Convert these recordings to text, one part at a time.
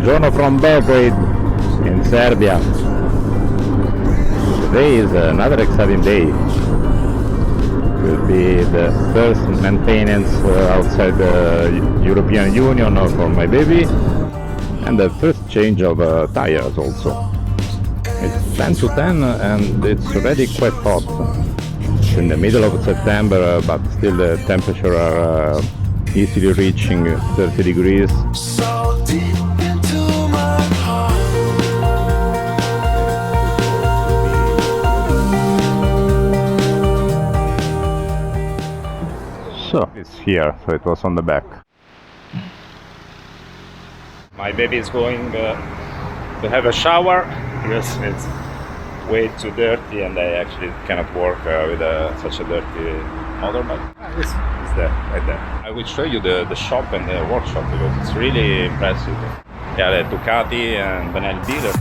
Buongiorno from Belgrade in Serbia. Today is another exciting day. It will be the first maintenance outside the European Union for my baby, and the first change of tires also. It's 10 to 10 and it's already quite hot. It's in the middle of September, but still the temperature are easily reaching 30 degrees. So it's here, so it was on the back. My baby is going to have a shower because it's way too dirty and I actually cannot work with such a dirty motorbike. It's there, right there. I will show you the shop and the workshop because it's really impressive. Yeah, the Ducati and Benelli dealer.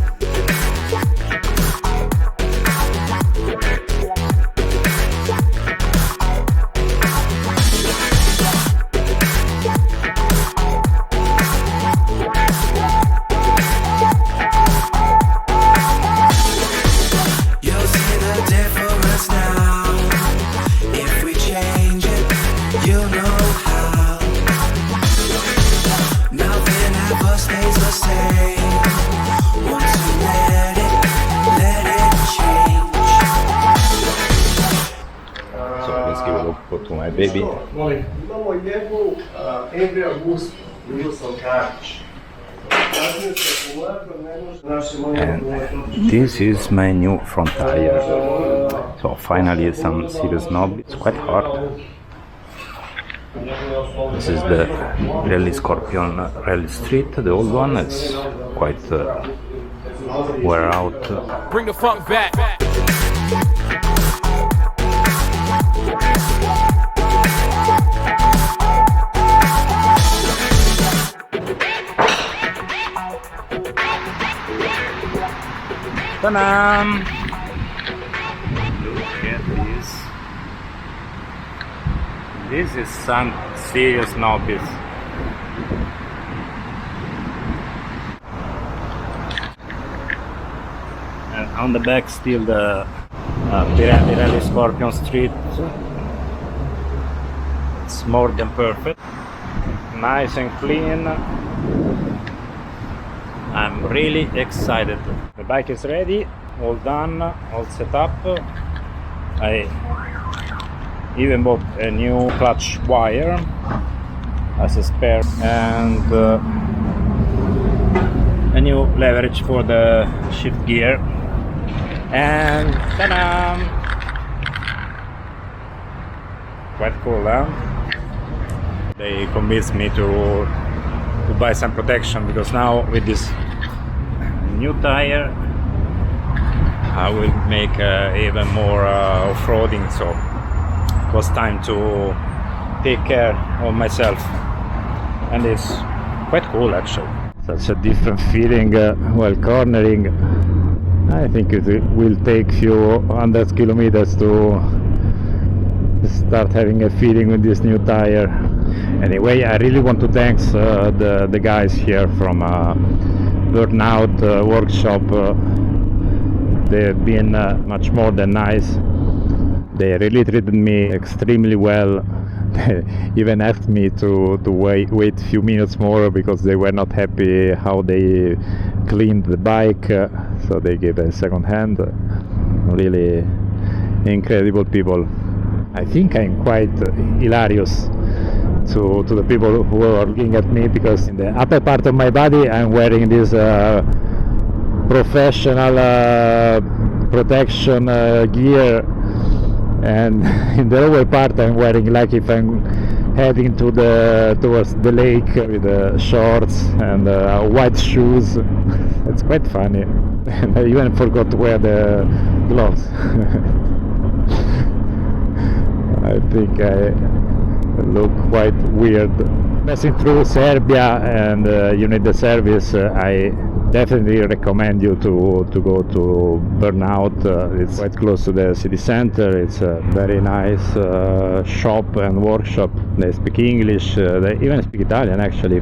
To my baby. And this is my new front tire. So finally some serious knob. It's quite hard. This is the Rally Scorpion Rally Street. The old one is quite wear out. Bring the funk back. Ta-da! Look at this. This is some serious novice. And on the back still the Pirelli Scorpion Street. It's more than perfect. Nice and clean. I'm really excited. The bike is ready, all done, all set up. I even bought a new clutch wire as a spare and a new leverage for the shift gear. And ta-da! Quite cool, huh? They convinced me to buy some protection because now with this new tire I will make even more off-roading, so it was time to take care of myself, and it's quite cool actually. Such a different feeling while cornering. I think it will take few hundred kilometers to start having a feeling with this new tire. Anyway, I really want to thank the guys here from Burnout workshop. They've been much more than nice. They really treated me extremely well. They even asked me to wait a few minutes more because they were not happy how they cleaned the bike, so they gave a second hand. Really incredible people. I think I'm quite hilarious to the people who are looking at me because in the upper part of my body I'm wearing this professional protection gear, and in the lower part I'm wearing like if I'm heading towards the lake with shorts and white shoes. It's quite funny. And I even forgot to wear the gloves. I think I look quite weird. Passing through Serbia and you need the service, I definitely recommend you to go to Burnout. It's quite close to the city center. It's a very nice shop and workshop. They speak English, they even speak Italian actually.